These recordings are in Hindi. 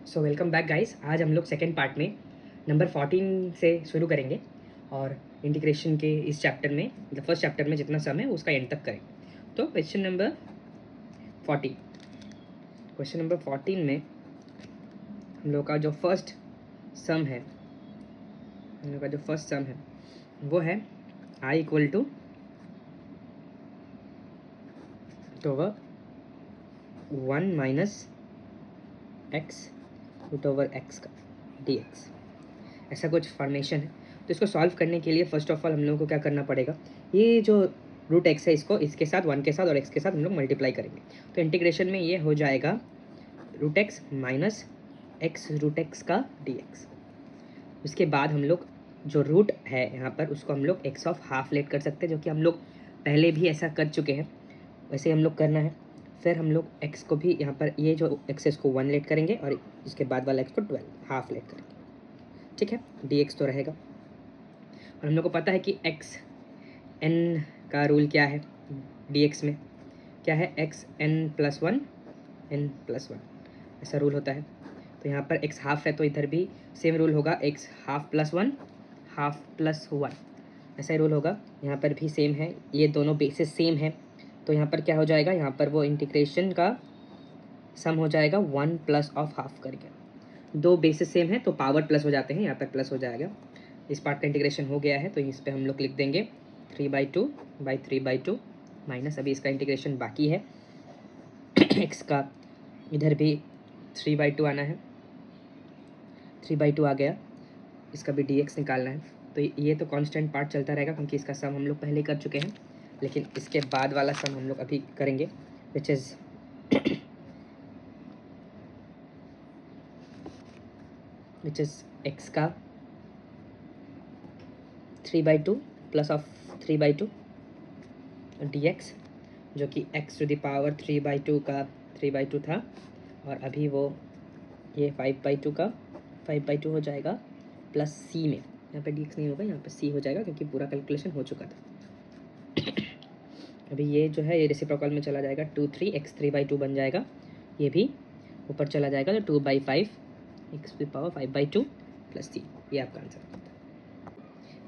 So welcome back guys. आज हम लोग सेकेंड पार्ट में नंबर 14 से शुरू करेंगे और इंटीग्रेशन के इस चैप्टर में मतलब फर्स्ट चैप्टर में जितना सम है उसका एंड तक करेंगे। तो क्वेश्चन नंबर 14 में हम लोग का जो फर्स्ट सम है वो है आई इक्वल टू तो वह 1 minus x root over x का dx ऐसा कुछ फॉर्मेशन है। तो इसको सॉल्व करने के लिए फर्स्ट ऑफ ऑल हम लोगों को क्या करना पड़ेगा, ये जो रूट एक्स है इसको इसके साथ 1 के साथ और x के साथ हम लोग मल्टीप्लाई करेंगे। तो इंटीग्रेशन में ये हो जाएगा root x minus x root x का dx। उसके बाद हम लोग जो रूट है यहाँ पर उसको हम लोग x ऑफ हाफ लेट कर सकते हैं, जो कि हम लोग पहले भी ऐसा कर चुके हैं, वैसे हम लोग करना है। फिर हम लोग x को भी यहाँ पर ये जो x है इसको 1 लेट करेंगे और इसके बाद वाला x को 12 हाफ लेट करेंगे। ठीक है, dx तो रहेगा। और हम लोग को पता है कि x n का रूल क्या है, dx में क्या है, x n+1 n+1 ऐसा रूल होता है। तो यहाँ पर x हाफ है तो इधर भी सेम रूल होगा, x half plus 1 half plus 1 ऐसा ही रूल होगा। यहाँ पर भी सेम है, ये दोनों बेसिस सेम है तो यहाँ पर क्या हो जाएगा, यहाँ पर वो इंटीग्रेशन का सम हो जाएगा 1 प्लस ऑफ हाफ करके। दो बेसिस सेम है तो पावर प्लस हो जाते हैं, यहाँ पर प्लस हो जाएगा। इस पार्ट का इंटीग्रेशन हो गया है तो इस पर हम लोग लिख देंगे 3/2 माइनस, अभी इसका इंटीग्रेशन बाकी है x का इधर भी 3/2 आना है, 3/2 आ गया, इसका भी dx निकालना है। तो ये तो कांस्टेंट पार्ट चलता रहेगा क्योंकि इसका सम हम लोग पहले कर चुके हैं, लेकिन इसके बाद वाला सम हम लोग अभी करेंगे विच इज़ x का 3/2 प्लस ऑफ 3/2 dx, जो कि x टू द पावर 3/2 का 3/2 था और अभी वो ये 5/2 का 5/2 हो जाएगा प्लस c में, यहाँ पे dx नहीं होगा, यहाँ पे c हो जाएगा क्योंकि पूरा कैलकुलेशन हो चुका था। अभी ये जो है ये रेसिप्रोकल में चला जाएगा, 2 3 x 3/2 बन जाएगा, ये भी ऊपर चला जाएगा तो 2/5 x to the power 5/2 plus c, ये आपका आंसर।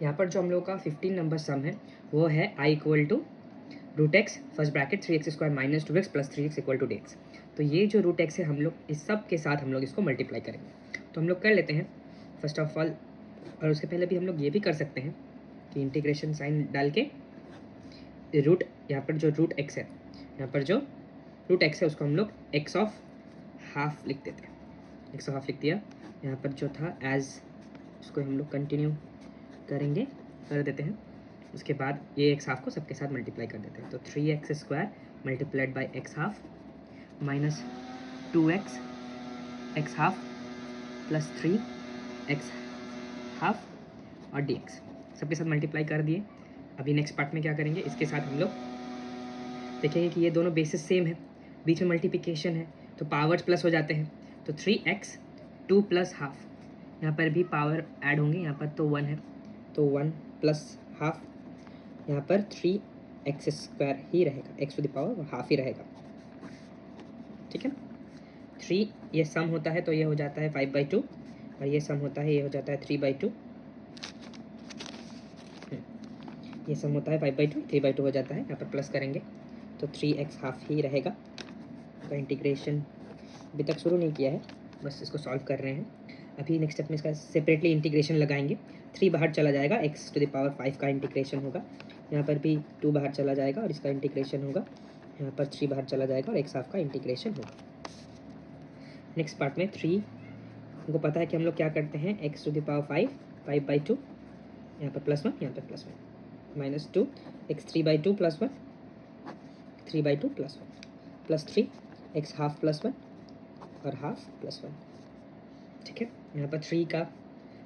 यहाँ पर जो हम लोग का 15 नंबर सम है वो है I equal to root x first bracket 3x² minus 2x plus 3x equal to dx। तो ये जो रूट एक्स है हम लोग इस सब के साथ हम लोग इसको मल्टीप्लाई करेंगे। तो हम लोग कर लेते हैं फर्स्ट ऑफ ऑल, और उसके पहले भी हम लोग ये भी कर सकते हैं कि इंटीग्रेशन साइन डाल के रूट, यहाँ पर जो रूट एक्स है, यहाँ पर जो रूट एक्स है उसको हम लोग एक्स ऑफ हाफ लिख देते हैं, एक्स ऑफ हाफ लिख दिया। यहाँ पर जो था एज उसको हम लोग कंटिन्यू करेंगे, कर देते हैं। उसके बाद ये एक्स हाफ को सबके साथ मल्टीप्लाई कर देते हैं, तो 3x² multiplied by x half minus 2x x half plus 3x half और dx सबके साथ मल्टीप्लाई कर दिए। अभी नेक्स्ट पार्ट में क्या करेंगे, इसके साथ हम लोग देखेंगे कि ये दोनों बेसिस सेम है, बीच में मल्टीप्लिकेशन है तो पावर्स प्लस हो जाते हैं। तो 3x 2 प्लस हाफ, यहाँ पर भी पावर ऐड होंगे, यहाँ पर तो 1 है तो 1 प्लस हाफ, यहाँ पर 3x² ही रहेगा, x to the power half ही रहेगा। ठीक है, 3 ये सम होता है तो ये हो जाता है 5/2 और ये सम होता है ये हो जाता है 3/2, ये सम होता है 5/2 3/2 हो जाता है, यहाँ पर प्लस करेंगे तो 3x हाफ ही रहेगा। का इंटीग्रेशन अभी तक शुरू नहीं किया है, बस इसको सॉल्व कर रहे हैं। अभी नेक्स्ट स्टेप में इसका सेपरेटली इंटीग्रेशन लगाएंगे, 3 बाहर चला जाएगा, x टू द पावर 5 का इंटीग्रेशन होगा, यहाँ पर भी 2 बाहर चला जाएगा और इसका इंटीग्रेशन होगा, यहाँ पर 3 बाहर चला जाएगा और x हाफ का इंटीग्रेशन होगा। नेक्स्ट पार्ट में 3 हमको पता है कि हम लोग क्या करते हैं, x टू द पावर 5/2, यहाँ पर +1 यहाँ पर +1 minus 2 x 3/2 +1 3/2 +1 plus 3 x half +1 और हाफ +1। ठीक है, यहाँ पर 3 का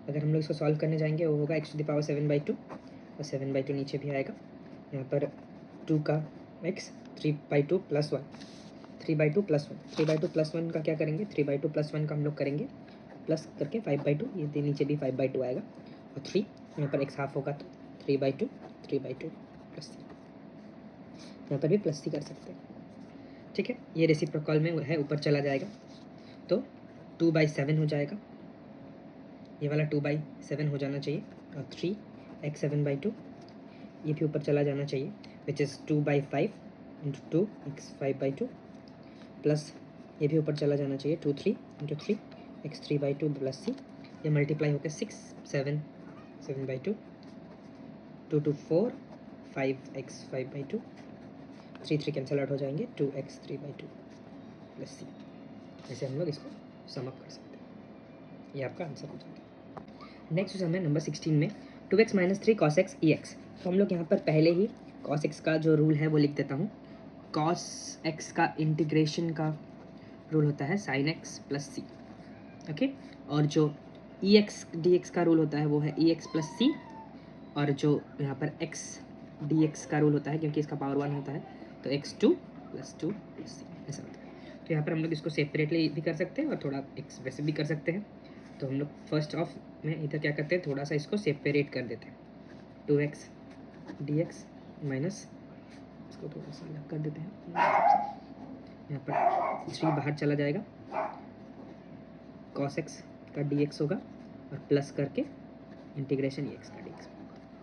अगर हम लोग इसको सॉल्व करने जाएंगे वो होगा x टू द पावर 7/2 और 7/2 नीचे भी आएगा। यहाँ पर 2 का x 3/2 +1 3/2 +1 3/2 +1 का क्या करेंगे, 3/2 +1 का हम लोग करेंगे प्लस करके 5/2, ये नीचे भी 5/2 आएगा और 3 यहाँ पर x हाफ होगा तो 3/2 प्लस 3, यहाँ पर भी +3 कर सकते हैं। ठीक है, ये रेसिप्रोकल में है, ऊपर चला जाएगा तो 2/7 हो जाएगा, ये वाला 2/7 हो जाना चाहिए, और 3x7/2 ये भी ऊपर चला जाना चाहिए, which is 2/5 into 2x5/2 plus ये भी ऊपर चला जाना चाहिए 2 3 इंटू 3x3/2 प्लस c, ये मल्टीप्लाई होकर 6 7/2 2 4 5x5/2 3 कैंसिल आउट हो जाएंगे 2x3/2 प्लस c। ऐसे हम लोग इसको समअप कर सकते हैं, ये आपका आंसर हो जाएगा। नेक्स्ट सम है नंबर 16 में 2x - 3 cos x ex। तो हम लोग यहाँ पर पहले ही cos x का जो रूल है वो लिख देता हूँ। cos x का इंटीग्रेशन का रूल होता है sin x plus c, okay. और जो ex dx का रूल होता है वो है ex प्लस c, और जो यहाँ पर x dx का रूल होता है क्योंकि इसका पावर 1 होता है तो x2 + 2 + c ऐसा होता है। तो यहाँ पर हम लोग इसको सेपरेटली भी कर सकते हैं और थोड़ा एक्सप्रेसिव भी कर सकते हैं। तो हम लोग फर्स्ट ऑफ में इधर क्या करते हैं, थोड़ा सा इसको सेपरेट कर देते हैं, 2x dx माइनस इसको थोड़ा सा अलग कर देते हैं, यहाँ पर 3 बाहर चला जाएगा, cos x का dx होगा और प्लस करके इंटीग्रेशन x का dx,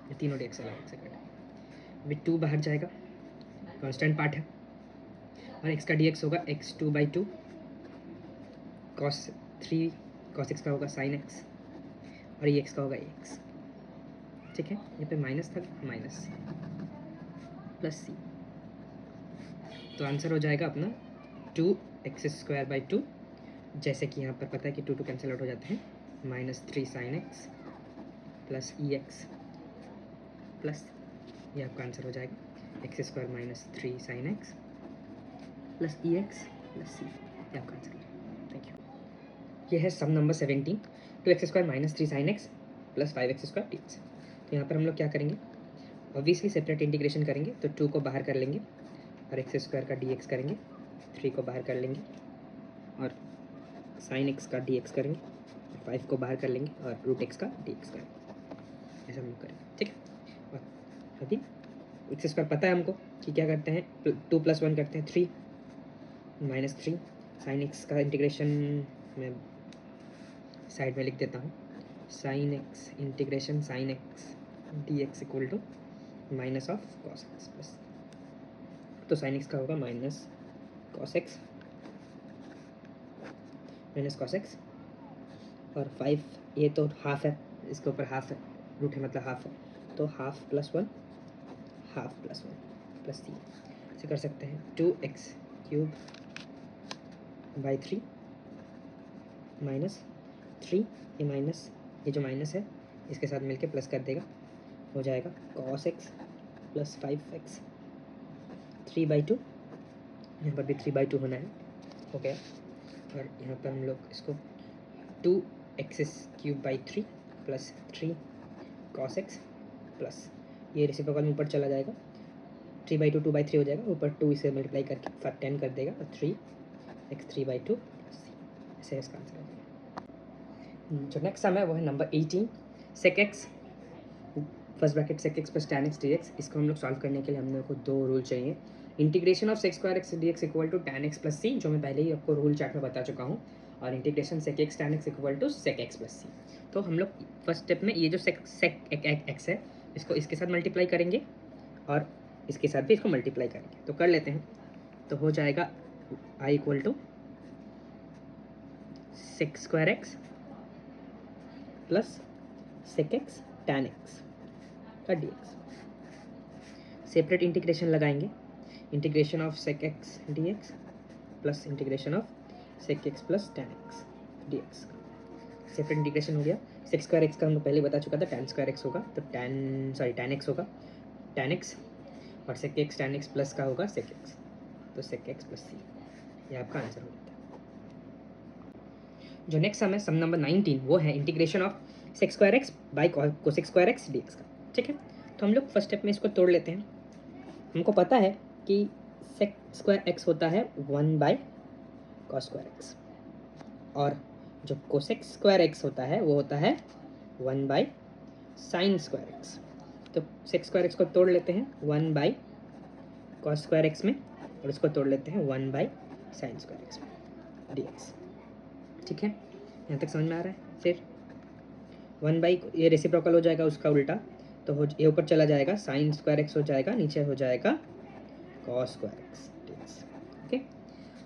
ये तीनों dx अलग से कटे, अभी 2 बाहर जाएगा, कांस्टेंट पार्ट है, और x का dx होगा x2/2 cos x का होगा sin x और ये x का होगा x, ठीक है। यहाँ पे माइनस था, माइनस प्लस c, तो आंसर हो जाएगा अपना 2x²/2, जैसे कि यहाँ पर पता है कि 2 कैंसिल आउट हो जाते हैं, -3 sin x plus ex plus ये आपका आंसर हो जाएगा x² - 3 sin x plus ex plus c, ये आपका आंसर हो जाएगा। Thank you. ये है sum number 17, 2x² - 3 sin x plus 5x² dx। तो यहाँ पर हम लोग क्या करेंगे, ऑब्वियसली सेपरेट इंटीग्रेशन करेंगे, तो 2 को बाहर कर लेंगे और x² का dx करेंगे, 3 को बाहर कर लेंगे और sin x का dx करेंगे, 5 को बाहर कर लेंगे और √x का dx करेंगे, ऐसा हम लोग करेंगे, ठीक है। और अभी x² पता है हमको कि क्या करते हैं, 2 + 1 करते हैं 3 -3 sin x का इंटीग्रेशन मैं साइड में लिख देता हूँ, sin x integration sin x dx = minus of cos x plus, तो sin x का होगा माइनस cos x और 5, ये तो हाफ है, इसके ऊपर हाफ है, रूट है मतलब हाफ है, तो हाफ + 1 हाफ + 1 प्लस c, इसे कर सकते हैं 2x³ / 3 -3, ये माइनस, ये जो माइनस है इसके साथ मिलके प्लस कर देगा, हो जाएगा cos x प्लस 5x 3/2, यहाँ पर भी 3/2 होना है, हो गया। और यहाँ पर हम लोग इसको 2x³ / 3 plus 3 cos x plus ये रेसिप्रोकल में ऊपर चला जाएगा, 3/2 2/3 हो जाएगा, ऊपर 2 इसे मल्टीप्लाई करके 10 कर देगा और 3x3/2 प्लस c, ऐसे इसका आंसर हो जाएगा। जो नेक्स्ट सम है वो है number 18, sec x first bracket sec x plus tan x dx। इसको हम लोग सॉल्व करने के लिए हम लोग को 2 रूल चाहिए, integration of sec² x dx = tan x plus c, जो मैं पहले ही आपको रूल चार्ट में बता चुका हूँ, और integration sec x tan x = sec x plus c। तो हम लोग फर्स्ट स्टेप में ये जो sec x है इसको इसके साथ मल्टीप्लाई करेंगे और इसके साथ भी इसको मल्टीप्लाई करेंगे, तो कर लेते हैं। तो हो जाएगा I = sec² x plus sec x tan x का dx, सेपरेट इंटीग्रेशन लगाएंगे, integration of sec x dx plus integration of sec x plus tan x dx, separate integration हो गया। sec² x का हमको पहले बता चुका था tan² x होगा, तो tan x होगा tan x, और sec x tan x plus का होगा sec x, तो sec x प्लस c, ये आपका आंसर हो जाता है। जो नेक्स्ट सम है सम नंबर 19, वो है integration of sec² x by cosec² x dx का, ठीक है। तो हम लोग फर्स्ट स्टेप में इसको तोड़ लेते हैं, हमको पता है कि sec² x होता है 1/cos² x, और जो cosec² x होता है वो होता है 1/sin² x। तो sec² x को तोड़ लेते हैं 1/cos² x में, और इसको तोड़ लेते हैं 1/sin² x में dx, ठीक है। यहाँ तक समझ में आ रहा है? फिर 1 बाई ये रेसिप्रोकल हो जाएगा उसका उल्टा, तो ये ऊपर चला जाएगा, साइन स्क्वायर एक्स हो जाएगा, नीचे हो जाएगा cos square x dx। Okay,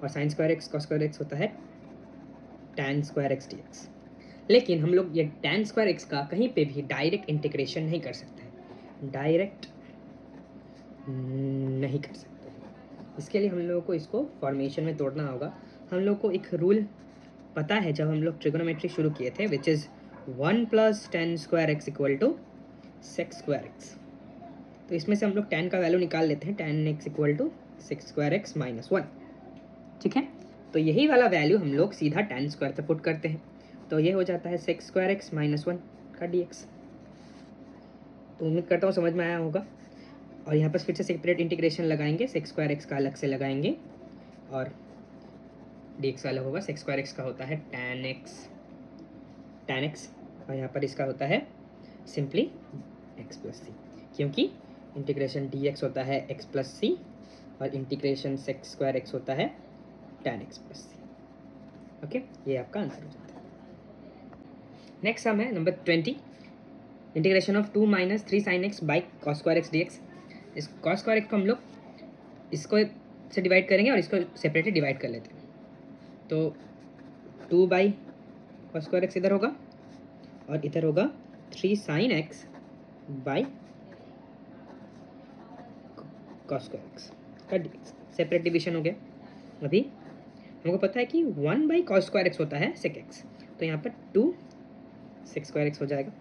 और sine square x cos square x होता है टैन स्क्वायर एक्स dx। लेकिन हम लोग ये टैन स्क्वायर एक्स का कहीं पे भी डायरेक्ट इंटीग्रेशन नहीं कर सकते हैं, डायरेक्ट नहीं कर सकते। इसके लिए हम लोगों को इसको फॉर्मेशन में तोड़ना होगा। हम लोग को एक रूल पता है जब हम लोग ट्रिगोनोमेट्री शुरू किए थे, which is 1 + tan square x equal to sec square x. तो इसमें से हम लोग tan का वैल्यू निकाल लेते हैं, tan x equal to sec square x minus 1। ठीक है, तो यही वाला वैल्यू हम लोग सीधा tan स्क्वायर पे पुट करते हैं, तो ये हो जाता है सेक स्क्वायर एक्स माइनस 1 का dx। तो उम्मीद करता हूँ समझ में आया होगा। और यहाँ पर फिर से सेपरेट इंटीग्रेशन लगाएंगे, सेक स्क्वायर एक्स का अलग से लगाएंगे और dx का अलग होगा। सेक स्क्वायर एक्स का होता है tan x और यहाँ पर इसका होता है सिंपली x + c, क्योंकि इंटीग्रेशन dx होता है x + c और इंटीग्रेशन सेक स्क्वायर एक्स होता है tan x + c। ओके, ये आपका आंसर हो जाता है। नेक्स्ट सम है number 20, integration of 2 - 3 sin x by cos square x dx। इस कॉस स्क्वायर एक्स को हम लोग इसको से डिवाइड करेंगे और इसको सेपरेटली डिवाइड कर लेते हैं। तो 2 बाई कॉस स्क्वायर एक्स इधर होगा और इधर होगा 3 sin x by cos square x का dx। सेपरेट डिवीजन हो गया। अभी हमको पता है कि 1 बाई कॉस स्क्वायर एक्स होता है सेक एक्स, तो यहाँ पर 2 सेक स्क्वायर एक्स हो जाएगा,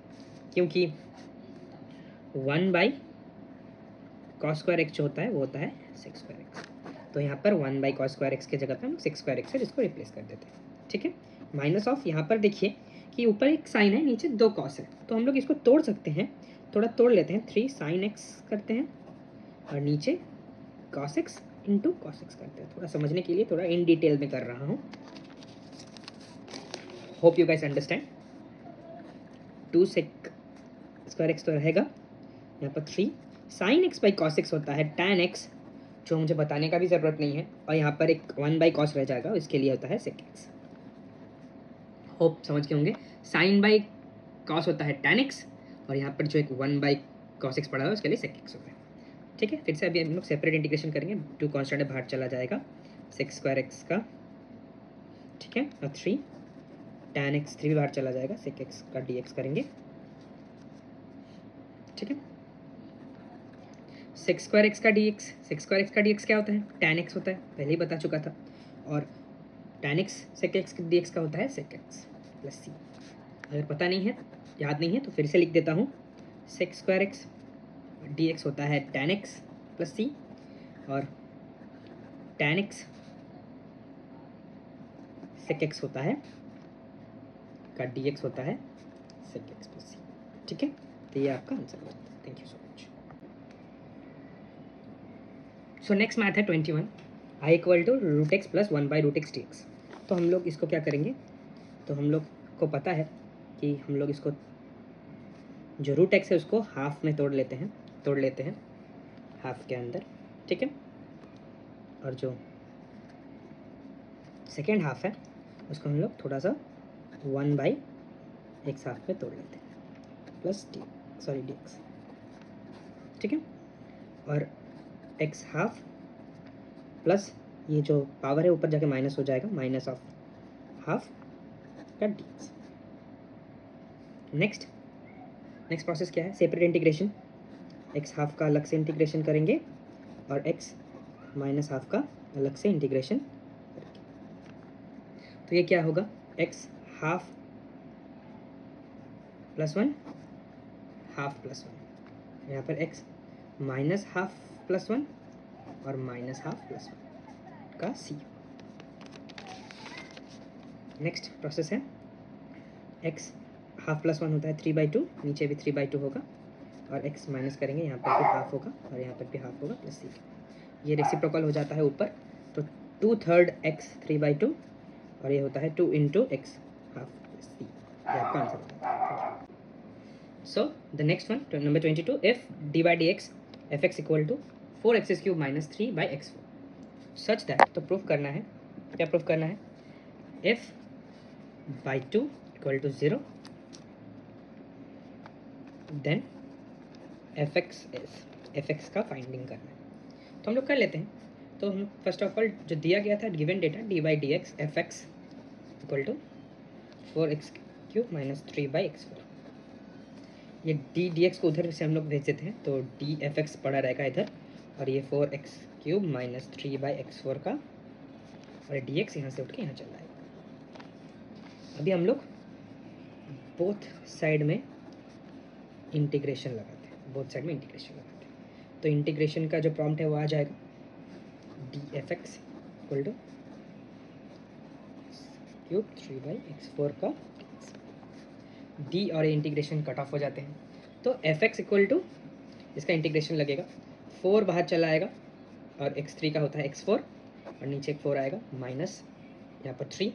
क्योंकि 1 बाई कॉस स्क्वायर एक्स जो होता है वो होता है सेक स्क्वायर एक्स। तो यहाँ पर 1 बाई कॉस स्क्वायर एक्स के जगह पर हम सेक स्क्वायर एक्स से इसको रिप्लेस कर देते हैं। ठीक है, माइनस ऑफ, यहाँ पर देखिए कि ऊपर एक साइन है, नीचे 2 कॉस है, तो हम लोग इसको तोड़ सकते हैं, थोड़ा तोड़ लेते हैं। 3 sin x करते हैं और नीचे cos x into cos x करते हैं। थोड़ा समझने के लिए थोड़ा इन डिटेल में कर रहा हूँ, hope you guys understand. 2 sec square x तो रहेगा, यहाँ पर 3 sin x by cos x होता है tan x, जो मुझे बताने का भी ज़रूरत नहीं है, और यहाँ पर एक 1 बाई कॉस रह जाएगा, इसके लिए होता है सेक एक्स। होप समझ के होंगे। साइन बाई कॉस होता है tan x और यहाँ पर जो एक 1 बाई कॉस एक्स पड़ा है उसके लिए सेक एक्स होता है। ठीक है, फिर से अभी हम लोग सेपरेट इंटीग्रेशन करेंगे, 2 कॉन्स्टेंट बाहर चला जाएगा, सेक स्क्वायर एक्स का। ठीक है, और 3 tan x 3 भी बाहर चला जाएगा, सेक एक्स का dx करेंगे। ठीक है, सेक स्क्वायर एक्स का dx, सेक स्क्वायर एक्स का dx क्या होता है? tan x होता है, पहले ही बता चुका था। और tan x सेक एक्स का dx का होता है सेक एक्स प्लस c। अगर पता नहीं है, याद नहीं है, तो फिर से लिख देता हूँ। सेक स्क्वायर एक्स dx होता है tan x प्लस c और tan x सेक एक्स होता है का dx होता है सेक एक्स प्लस c। ठीक है, तो ये आपका आंसर हो जाता है। Thank you so much. So next math है 21, i equal to √x plus 1 by √x dx। तो हम लोग इसको क्या करेंगे, तो हम लोग को पता है कि हम लोग इसको जो √x है उसको हाफ में तोड़ लेते हैं हाफ के अंदर। ठीक है, और जो सेकेंड हाफ है उसको हम लोग थोड़ा सा 1 बाई x हाफ में तोड़ लेते हैं प्लस dx। ठीक है, और x हाफ प्लस ये जो पावर है ऊपर जाके माइनस हो जाएगा, माइनस ऑफ हाफ का dx। नेक्स्ट प्रोसेस क्या है? सेपरेट इंटीग्रेशन, x हाफ का अलग से इंटीग्रेशन करेंगे और x माइनस हाफ का अलग से इंटीग्रेशन करेंगे। तो ये क्या होगा? x half plus 1 half plus 1, यहाँ पर x माइनस हाफ प्लस 1 और माइनस हाफ प्लस 1 का c। नेक्स्ट प्रोसेस है, x हाफ प्लस 1 होता है 3/2, नीचे भी 3/2 होगा और x माइनस करेंगे, यहाँ पर भी हाफ होगा और यहाँ पर भी हाफ होगा प्लस c। ये रेसिप्रोकल हो जाता है ऊपर, तो 2/3 x 3/2 और ये होता है 2 into x half plus c। ये आपका आंसर होता है। So the next one, number 22, if d by d x f x equal to 4x³ minus 3/x4 such that. तो प्रूफ करना है, क्या प्रूफ करना है? If by two equal to 0, then f x का फाइंडिंग करना है, तो हम लोग कर लेते हैं। तो हम फर्स्ट ऑफ ऑल जो दिया गया था given data d by d x f x equal to 4x³ minus 3/x4, ये डी एक्स को उधर से हम लोग भेज देते हैं, तो डी एफ एक्स पड़ा रहेगा इधर, और ये 4x³ माइनस 3/x4 का, और डी एक्स यहाँ से उठ के यहाँ चल जाएगा। अभी हम लोग बोथ साइड में इंटीग्रेशन लगाते हैं, बोथ साइड में इंटीग्रेशन लगाते हैं। तो इंटीग्रेशन का जो प्रॉम्प्ट है वो आ जाएगा d f x equal to 3/x4 का डी और इंटीग्रेशन कट ऑफ हो जाते हैं। तो एफ एक्स इक्वल टू इसका इंटीग्रेशन लगेगा, 4 बाहर चला आएगा और x3 का होता है x4, और नीचे 4 आएगा माइनस यहाँ पर 3,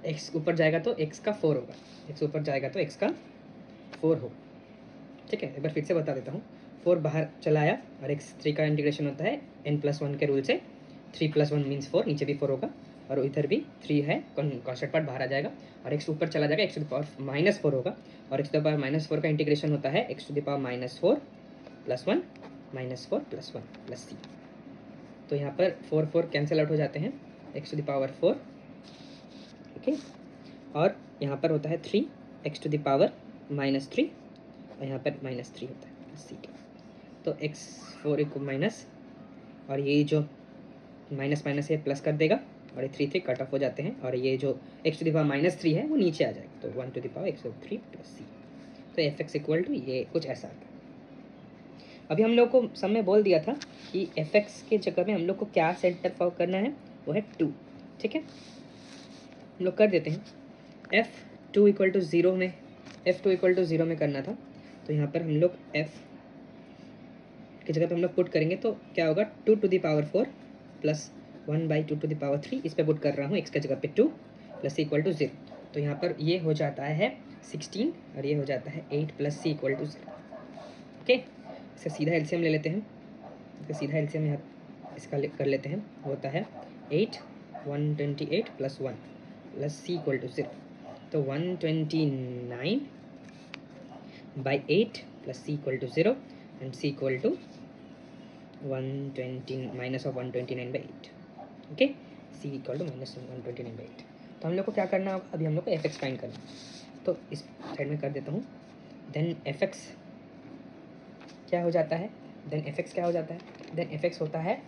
x ऊपर जाएगा तो x का 4 होगा, x ऊपर जाएगा तो x का 4 होगा। ठीक है, एक बार फिर से बता देता हूँ, 4 बाहर चला आया और x3 का इंटीग्रेशन होता है n+1 के रूल से, 3 + 1 मीन्स 4, नीचे भी 4 होगा और इधर भी 3 है, कॉन्स्टेंट पार्ट बाहर आ जाएगा और x ऊपर चला जाएगा, x⁻⁻4 होगा, और x⁻⁻4 का इंटीग्रेशन होता है x⁻⁻4 + 1 -4 + 1 + c। तो यहाँ पर 4 कैंसिल आउट हो जाते हैं, x⁻4, ओके, और यहाँ पर होता है 3 x⁻−3, और यहाँ पर -3 होता है c का। तो x4 को माइनस, और ये जो माइनस माइनस है प्लस कर देगा, और ये 3 कट ऑफ हो जाते हैं, और ये जो x⁻−3 है वो नीचे आ जाएगा, तो 1⁻x3 + c। तो एफ एक्स इक्वल टू ये कुछ ऐसा आता है। अभी हम लोग को सब में बोल दिया था कि एफ एक्स के जगह में हम लोग को क्या सेंटर फॉर करना है, वो है 2। ठीक है, हम लोग कर देते हैं। f2 इक्वल टू 0 में, f2 इक्वल टू 0 में करना था, तो यहाँ पर हम लोग f की जगह पे हम लोग पुट करेंगे, तो क्या होगा 2⁴ प्लस 1/2⁻3, इस पर पुट कर रहा हूँ x की जगह पे 2 + c इक्वल टू 0। तो यहाँ पर ये हो जाता है 16 और ये हो जाता है 8 + c इक्वल टू 0। ओके, इसका सीधा एलसीएम ले लेते हैं, इसका सीधा एलसीएम यहाँ इसका कर लेते हैं, होता है 8 128 + 1 + c इक्वल टू 0। तो 129/8 + c equal to 0 and c equal to 129/8। Okay, c equal to -129/8। तो हम लोग को क्या करना होगा, अभी हम लोग को एफ एक्स फाइंड करना है, तो इस साइड में कर देता हूँ। देन एफ एक्स क्या हो जाता है, देन एफ एक्स होता है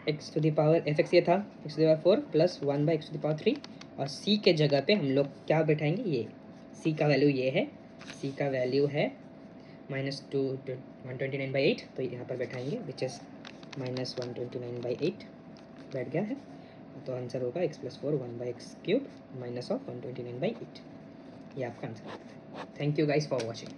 एफ एक्स ये था x⁴ + 1/x3, और c के जगह पे हम लोग क्या बैठाएंगे, ये c का वैल्यू ये है, c का वैल्यू है -129/8, तो यहाँ पर बैठाएंगे विच इज़ -129/8 बैठ गया है, तो आंसर होगा x+4 1/x³ -129/8। ये आपका आंसर है। Thank you guys for watching.